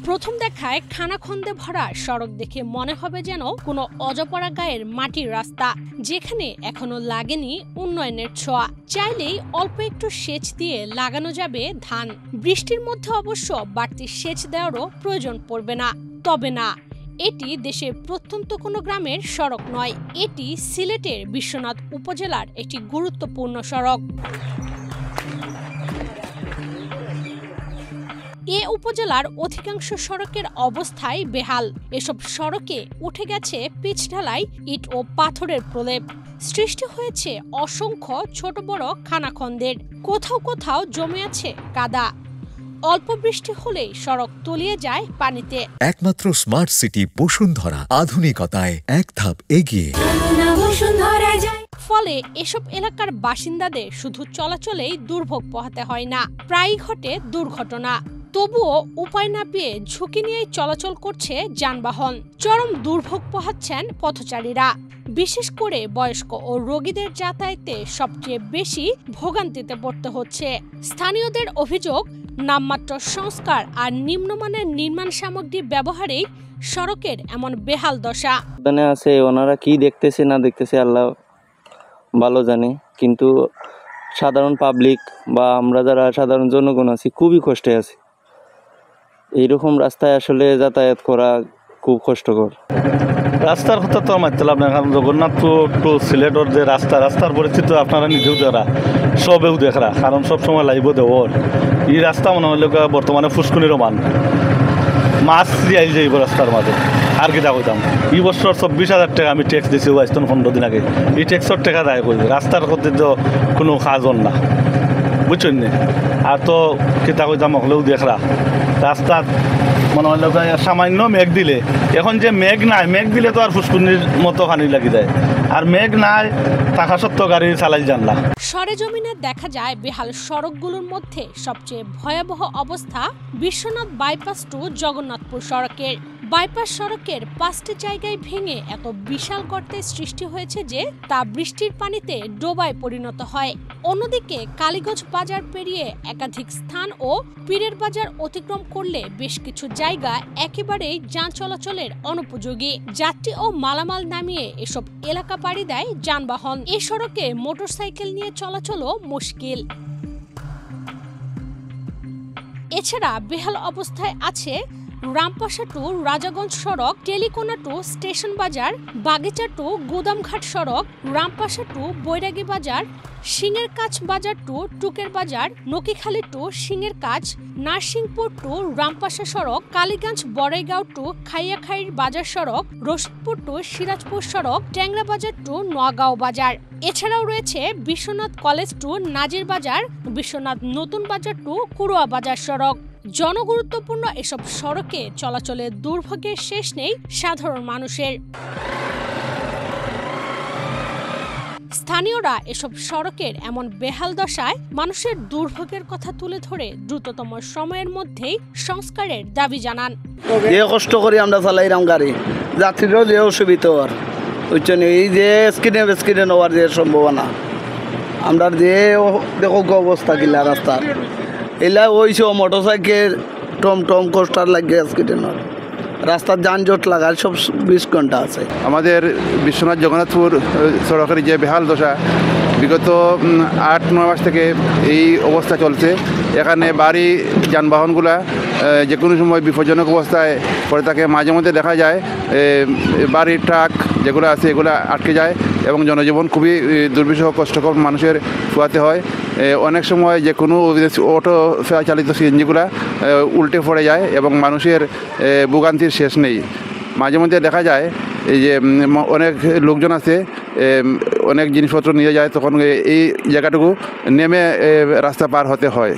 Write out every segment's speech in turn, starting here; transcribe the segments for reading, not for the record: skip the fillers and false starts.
প্রথম দেখায় খানাখন্দে ভরা সড়ক দেখে মনে হবে যেন কোনো অজপরা গায়ের মাটির রাস্তা, যেখানে এখনো লাগেনি উন্নয়নের ছোঁয়া। চাইলেই অল্প একটু সেচ দিয়ে লাগানো যাবে ধান। বৃষ্টির মধ্যে অবশ্য বাড়তি সেচ দেওয়ারও প্রয়োজন পড়বে না। তবে না, এটি দেশের প্রত্যন্ত কোনো গ্রামের সড়ক নয়, এটি সিলেটের বিশ্বনাথ উপজেলার একটি গুরুত্বপূর্ণ সড়ক। এ উপজেলার অধিকাংশ সড়কের অবস্থাই বেহাল। এসব সড়কে উঠে গেছে পিচ ঢালাই, ইট ও পাথরের প্রলেপ। সৃষ্টি হয়েছে অসংখ্য ছোট বড় খানাখন্দের। কোথাও কোথাও জমে আছে কাদা। অল্প বৃষ্টি হলেই সড়ক তলিয়ে যায় পানিতে। একমাত্র স্মার্ট সিটি বসুন্ধরা, আধুনিকতায় এক ধাপ এগিয়ে। ফলে এসব এলাকার বাসিন্দাদের শুধু চলাচলেই দুর্ভোগ পোহাতে হয় না, প্রায়ই ঘটে দুর্ঘটনা। তবুও উপায় না পেয়ে ঝুঁকি নিয়েই চলাচল করছে যানবাহন। চরম দুর্ভোগ পোহাচ্ছেন পথচারীরা। বিশেষ করে বয়স্ক ও রোগীদের যাতায়াতে সবচেয়ে বেশি ভোগান্তিতে পড়তে হচ্ছে। স্থানীয়দের অভিযোগ, নামমাত্র সংস্কার আর নিম্নমানের নির্মাণ সামগ্রী ব্যবহারেই সড়কের এমন বেহাল দশা। আছে ওনারা কি দেখতেছে না দেখতেছে আল্লাহ ভালো জানে, কিন্তু সাধারণ পাবলিক বা আমরা যারা সাধারণ জনগণ আছি খুবই কষ্টে আছি। এইরকম রাস্তায় আসলে যাতায়াত করা খুব কষ্টকর। রাস্তার কথা তো মানতে লাভ না, কারণ জগন্নাথপুর টু সিলেটের যে রাস্তার পরিস্থিতি আপনারা নিজেও দেখা, সবেও দেখা, কারণ সবসময় লাইভ দেওয়ার এই রাস্তা মনে হলে বর্তমানে ফুসকুনিরও মান মাছ আইল যাইব রাস্তার মাঝে। আর কিতা কইতাম, এই বছর 24,000 টাকা আমি ট্যাক্স দিছি বাইস্তন 15 দিন আগে। এই ট্যাক্সের টাকা দায় করবে, রাস্তার ক্ষেত্রে তো কোনো কাজর না, বুঝছেন না। আর তো কিতা কইতাম হলেও দেখরা রাস্তার মনে হলো সামান্য মেঘ দিলে, এখন যে মেঘ নাই, মেঘ দিলে তো আর ফুসকুনির মতো পানি লাগি যায়, আর মেঘ নাই থাকা সত্ত্বেও গাড়ি চালাই যান না। সরেজমিনে দেখা যায় বেহাল সড়কগুলোর মধ্যে সবচেয়ে ভয়াবহ অবস্থা বিশ্বনাথ বাইপাস টু জগন্নাথপুর সড়কের। বাইপাস সড়কের 5টি জায়গায় ভেঙে এত বিশাল গর্তের সৃষ্টি হয়েছে যে তা বৃষ্টির পানিতে ডোবায় পরিণত হয়। অন্যদিকে কালীগঞ্জ বাজার পেরিয়ে একাধিক স্থান ও পীরের বাজার অতিক্রম করলে বেশ কিছু জায়গা একেবারেই যান চলাচলের অনুপযোগী। যাত্রী ও মালামাল নামিয়ে এসব এলাকা পাড়ি দেয় যানবাহন। এ সড়কে মোটরসাইকেল নিয়ে চলাচলও মুশকিল। এছাড়া বেহাল অবস্থায় আছে রামপাশা টু রাজাগঞ্জ সড়ক, টেলিকোনা টু স্টেশন বাজার, বাগিচা টু গুদামঘাট সড়ক, রামপাশা টু বৈরাগী বাজার, সিংয়ের কাছ বাজার টু টুকের বাজার, নকিখালী টু সিংয়ের কাছ, নারসিংপুর টু রামপাশা সড়ক, কালীগঞ্জ বড়াইগাঁও টু খাইয়াখাইর বাজার সড়ক, রশিদপুর টু সিরাজপুর সড়ক, ট্যাংরা বাজার টু নোয়াগাঁও বাজার। এছাড়াও রয়েছে বিশ্বনাথ কলেজ টু নাজির বাজার, বিশ্বনাথ নতুন বাজার টু কুড়ুয়া বাজার সড়ক। জনগুরুত্বপূর্ণ এসব সড়কে চলাচলের দুর্ভোগের শেষ নেই সাধারণ মানুষের। স্থানীয়রা এসব সড়কের এমন বেহাল দশায় মানুষের দুর্ভোগের কথা তুলে ধরে দ্রুততম সময়ের মধ্যেই সংস্কারের দাবি জানান। যে কষ্ট করি আমরা চালাইলাম গাড়ি, যাত্রীরও যে অসুবিধা হওয়ার, বুঝছেন, এই যে স্ক্রিনে নেওয়ার যে সম্ভাবনা, আমরা যে দেখো অবস্থা কিলা রাস্তার এলা ওইসব মোটরসাইকেল টম কোস্টার লাগিয়ে স্ক্রিনে নেওয়ার রাস্তার যানজট লাগার সব 20 ঘন্টা আছে। আমাদের বিশ্বনাথ জগন্নাথপুর সড়কের যে বেহাল দশা, বিগত 8-9 মাস থেকে এই অবস্থা চলছে। এখানে বাড়ি যানবাহনগুলা যে কোনো সময় বিপজ্জনক অবস্থায় পড়ে থাকে। মাঝে মধ্যে দেখা যায় বাড়ির ট্রাক যেগুলো আছে এগুলো আটকে যায় এবং জনজীবন খুবই দুর্বিষহ কষ্টকর মানুষের পোয়াতে হয়। অনেক সময় যে কোনো অটো চালিত সিএনজিগুলা উল্টে পড়ে যায় এবং মানুষের ভোগান্তির শেষ নেই। মাঝে মধ্যে দেখা যায় এই যে অনেক লোকজন আছে অনেক জিনিসপত্র নিয়ে যায়, তখন এই জায়গাটুকু নেমে রাস্তা পার হতে হয়।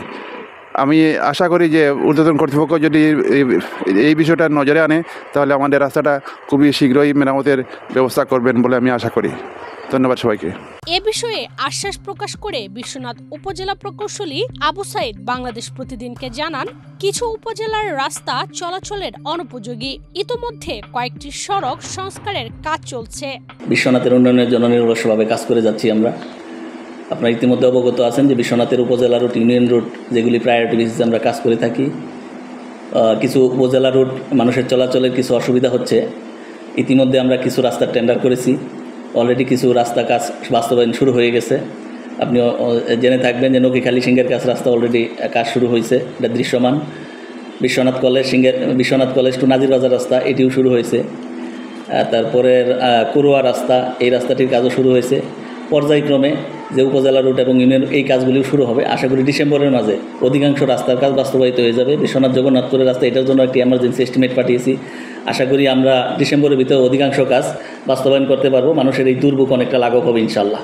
আমি আশা করি যে ঊর্ধ্বতন কর্তৃপক্ষ যদি এই বিষয়টা নজরে আনে তাহলে আমাদের রাস্তাটা খুবই শীঘ্রই মেরামতের ব্যবস্থা করবেন বলে আমি আশা করি। ধন্যবাদ সবাইকে। এ বিষয়ে আশ্বাস প্রকাশ করে বিশ্বনাথ উপজেলা প্রকৌশলী আবু সাইদ বাংলাদেশ প্রতিদিনকে জানান, কিছু উপজেলার রাস্তা চলাচলের অনুপযোগী। ইতোমধ্যে কয়েকটি সড়ক সংস্কারের কাজ চলছে। বিশ্বনাথের উন্নয়নের জন্য নিরলসভাবে কাজ করে যাচ্ছি আমরা। আপনারা ইতিমধ্যে অবগত আছেন যে বিশ্বনাথের উপজেলা রুট, ইউনিয়ন রুট যেগুলি প্রায়োরিটি বেসিসে আমরা কাজ করে থাকি, কিছু উপজেলা রুট মানুষের চলাচলের কিছু অসুবিধা হচ্ছে। ইতিমধ্যে আমরা কিছু রাস্তার টেন্ডার করেছি, অলরেডি কিছু রাস্তা কাজ বাস্তবায়ন শুরু হয়ে গেছে। আপনি জেনে থাকবেন যে নকিখালী সিঙ্গের কাছ রাস্তা অলরেডি কাজ শুরু হয়েছে, এটা দৃশ্যমান। বিশ্বনাথ কলেজ টু নাজিরবাজার রাস্তা এটিও শুরু হয়েছে। তারপরে করুয়া রাস্তা, এই রাস্তাটির কাজও শুরু হয়েছে। পর্যায়ক্রমে যে উপজেলা রুট এবং ইউনিয়ন এই কাজগুলিও শুরু হবে। আশা করি ডিসেম্বরের মাঝে অধিকাংশ রাস্তার কাজ বাস্তবায়িত হয়ে যাবে। বিশ্বনাথ জগন্নাথপুরের রাস্তা এটার জন্য একটি এমার্জেন্সি এস্টিমেট পাঠিয়েছি। আশা করি আমরা ডিসেম্বরের ভিতরে অধিকাংশ কাজ বাস্তবায়ন করতে পারবো। মানুষের এই দুর্ভোগ অনেকটা লাঘব হবে ইনশাল্লাহ।